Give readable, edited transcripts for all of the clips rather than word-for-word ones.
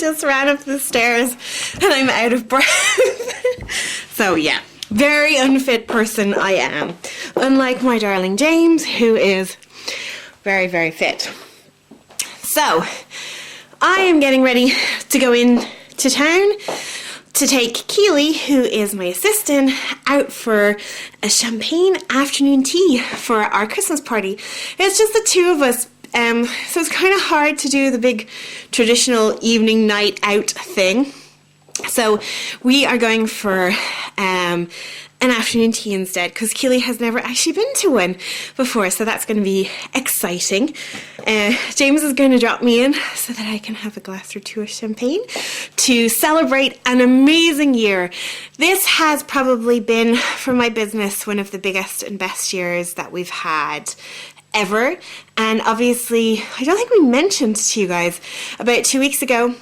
just ran up the stairs and I'm out of breath. So yeah, very unfit person I am. Unlike my darling James, who is very, very fit. So, I am getting ready to go into town to take Keely, who is my assistant, out for a champagne afternoon tea for our Christmas party. It's just the two of us, so it's kind of hard to do the big traditional evening night out thing. So we are going for an afternoon tea instead, because Keely has never actually been to one before, so that's going to be exciting. James is going to drop me in so that I can have a glass or two of champagne to celebrate an amazing year. This has probably been, for my business, one of the biggest and best years that we've had ever. And obviously, I don't think we mentioned to you guys, about 2 weeks ago,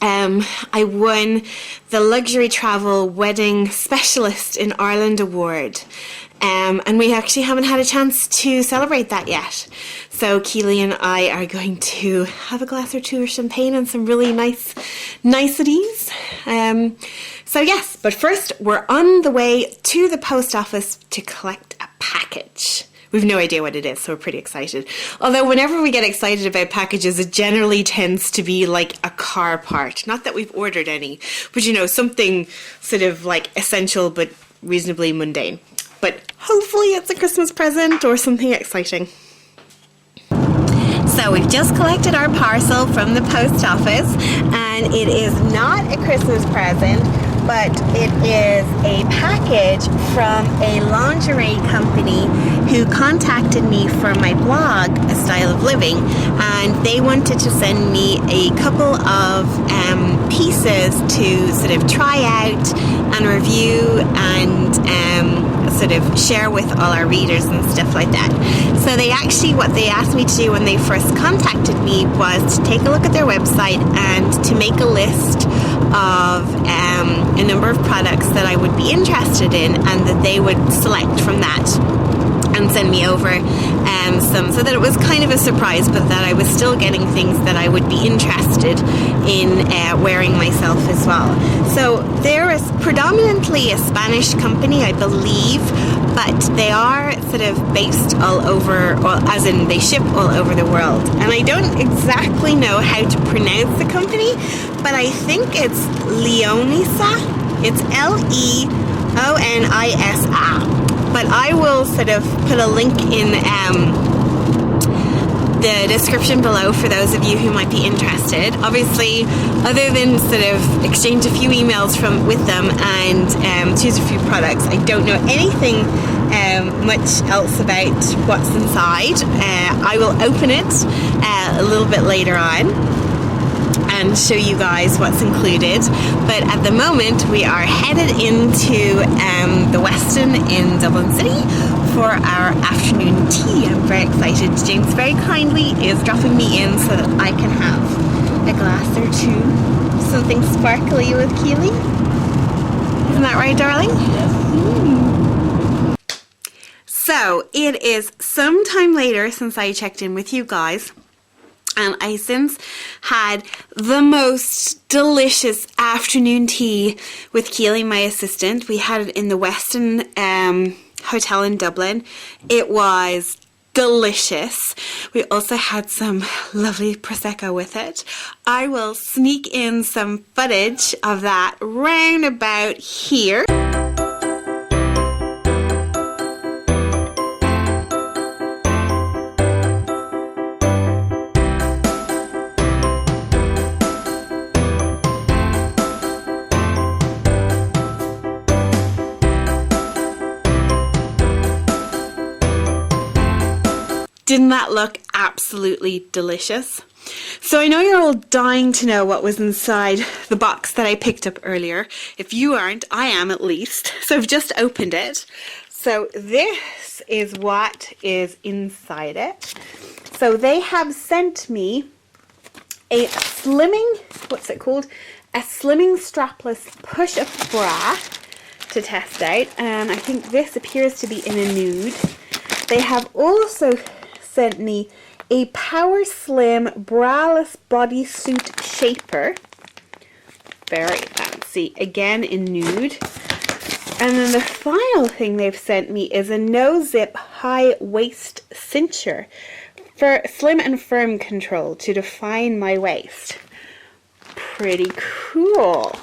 I won the Luxury Travel Wedding Specialist in Ireland Award. And we actually haven't had a chance to celebrate that yet. So Keely and I are going to have a glass or two of champagne and some really nice niceties. So yes, but first we're on the way to the post office to collect a package. We've no idea what it is, so we're pretty excited. Although whenever we get excited about packages, it generally tends to be like a car part. Not that we've ordered any, but you know, something sort of like essential but reasonably mundane. But hopefully it's a Christmas present or something exciting. So we've just collected our parcel from the post office, and it is not a Christmas present, but it is a package from a lingerie company who contacted me for my blog, A Style of Living, and they wanted to send me a couple of pieces to sort of try out and review and sort of share with all our readers and stuff like that. So they actually, what they asked me to do when they first contacted me was to take a look at their website and to make a list of a number of products that I would be interested in, and that they would select from that and send me over some, so that it was kind of a surprise, but that I was still getting things that I would be interested in wearing myself as well. So they're predominantly a Spanish company, I believe, but they are sort of based all over, or as in they ship all over the world. And I don't exactly know how to pronounce the company, but I think it's Leonisa. It's Leonisa. But I will sort of put a link in the description below for those of you who might be interested. Obviously, other than sort of exchange a few emails with them and choose a few products, I don't know anything much else about what's inside. I will open it a little bit later on and show you guys what's included. But at the moment we are headed into the Westin in Dublin City for our afternoon tea. I'm very excited. James very kindly is dropping me in so that I can have a glass or two, something sparkly with Keely. Isn't that right, darling? Yes. So it is some time later since I checked in with you guys, and I since had the most delicious afternoon tea with Keely, my assistant. We had it in the Westin Hotel in Dublin. It was delicious. We also had some lovely Prosecco with it. I will sneak in some footage of that round about here. Didn't that look absolutely delicious? So I know you're all dying to know what was inside the box that I picked up earlier. If you aren't, I am at least. So I've just opened it. So this is what is inside it. So they have sent me a slimming, what's it called? A slimming strapless push-up bra to test out. And I think this appears to be in a nude. They have also sent me a Power Slim braless bodysuit shaper. very fancy. Again in nude. And then the final thing they've sent me is a no-zip high waist cincher for slim and firm control to define my waist. Pretty cool.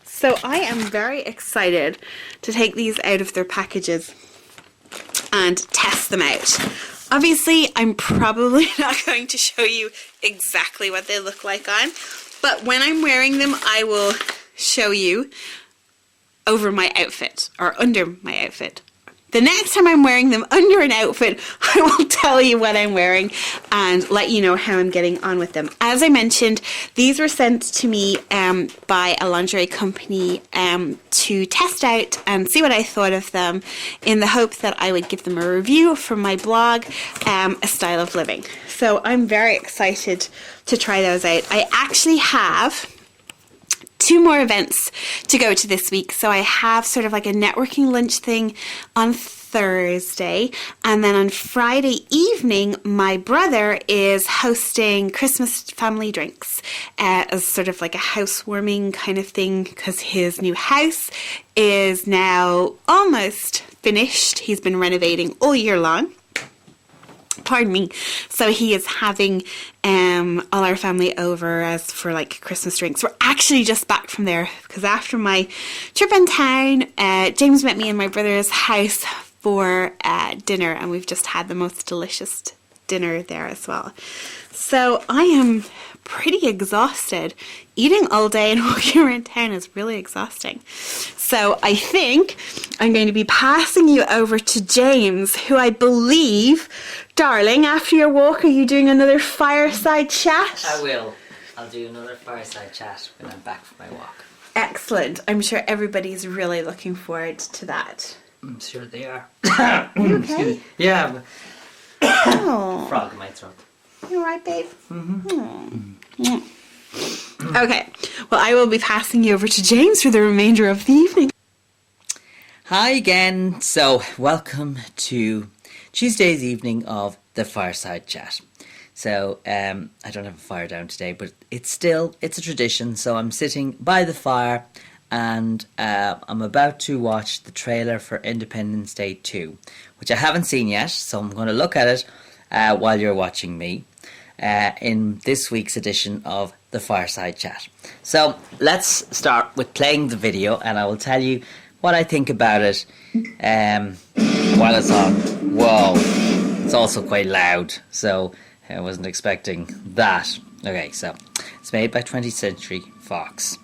So I am very excited to take these out of their packages and test them out. Obviously, I'm probably not going to show you exactly what they look like on, but when I'm wearing them, I will show you over my outfit or under my outfit. The next time I'm wearing them under an outfit, I will tell you what I'm wearing and let you know how I'm getting on with them. As I mentioned, these were sent to me by a lingerie company to test out and see what I thought of them, in the hope that I would give them a review for my blog, A Style of Living. So I'm very excited to try those out. I actually have 2 more events to go to this week. So I have sort of like a networking lunch thing on Thursday, and then on Friday evening my brother is hosting Christmas family drinks as sort of like a housewarming kind of thing, because his new house is now almost finished. He's been renovating all year long. Pardon me. So he is having all our family over as for like Christmas drinks. We're actually just back from there because after my trip in town, James met me in my brother's house for dinner, and we've just had the most delicious dinner there as well. So I am pretty exhausted. Eating all day and walking around town is really exhausting. So I think I'm going to be passing you over to James, who I believe, darling, after your walk, are you doing another fireside chat? I will. I'll do another fireside chat when I'm back from my walk. Excellent. I'm sure everybody's really looking forward to that. I'm sure they are. You okay? Yeah. Oh. Frog in my throat. You alright, babe? Okay. Well, I will be passing you over to James for the remainder of the evening. Hi again. So, welcome to Tuesday's evening of the Fireside Chat. So, I don't have a fire down today, but it's a tradition. So I'm sitting by the fire and I'm about to watch the trailer for Independence Day 2, which I haven't seen yet. So I'm going to look at it while you're watching me in this week's edition of the Fireside Chat. So let's start with playing the video, and I will tell you what I think about it while it's on. Whoa, it's also quite loud, so I wasn't expecting that. Okay, so it's made by 20th Century Fox.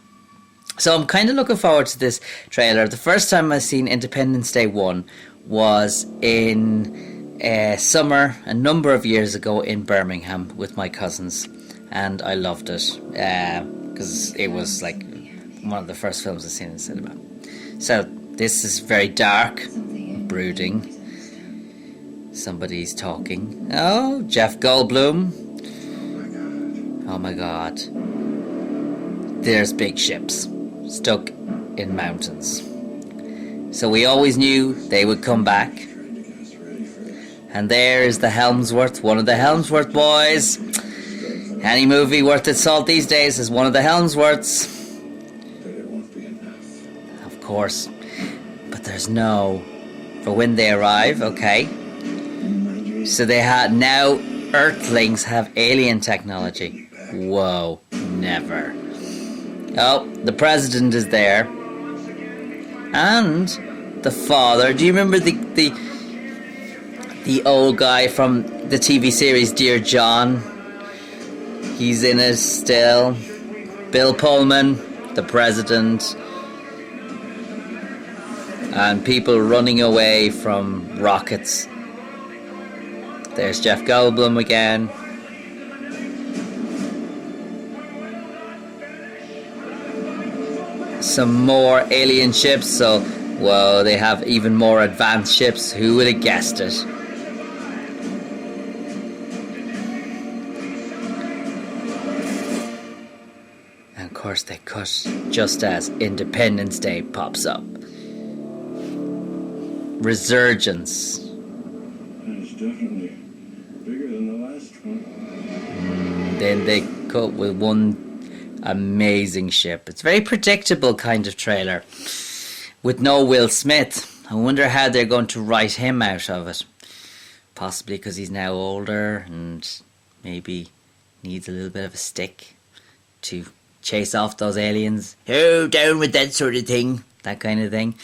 So I'm kind of looking forward to this trailer. The first time I seen Independence Day 1 was in summer a number of years ago in Birmingham with my cousins, and I loved it because it was like one of the first films I've seen in the cinema. So this is very dark, brooding. Somebody's talking. Oh, Jeff Goldblum. Oh my god. There's big ships stuck in mountains. So we always knew they would come back. And there's the Helmsworth, one of the Helmsworth boys. Any movie worth its salt these days is one of the Helmsworths. Of course. But there's no for when they arrive, okay. So they had now Earthlings have alien technology. Whoa, never. Oh, the president is there. And the father. Do you remember the old guy from the TV series Dear John? He's in it still. Bill Pullman, the president. And people running away from rockets. There's Jeff Goldblum again. Some more alien ships, so whoa, they have even more advanced ships. Who would have guessed it? And of course they cut just as Independence Day pops up. Resurgence. It's definitely bigger than the last one. Then they cut with one amazing ship. It's a very predictable kind of trailer with no Will Smith. I wonder how they're going to write him out of it. Possibly because he's now older and maybe needs a little bit of a stick to chase off those aliens. Oh, down with that sort of thing. That kind of thing.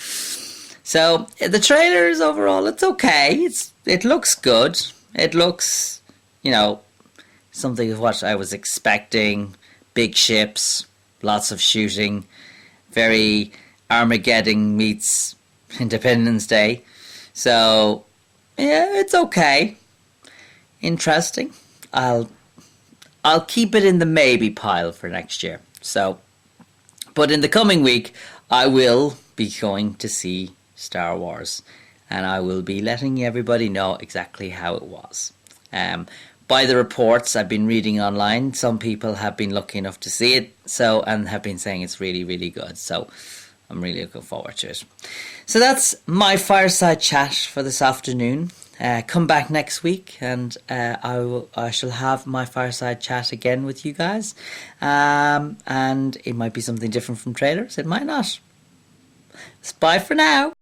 So the trailers overall, it's okay. It looks good. It looks, something of what I was expecting. Big ships, lots of shooting, very Armageddon meets Independence Day. So yeah, it's okay. Interesting. I'll keep it in the maybe pile for next year. So, but in the coming week, I will be going to see Star Wars, and I will be letting everybody know exactly how it was. By the reports I've been reading online, some people have been lucky enough to see it, and have been saying it's really, really good. So I'm really looking forward to it. So that's my fireside chat for this afternoon. Come back next week, and I shall have my fireside chat again with you guys. And it might be something different from trailers. It might not. Bye for now.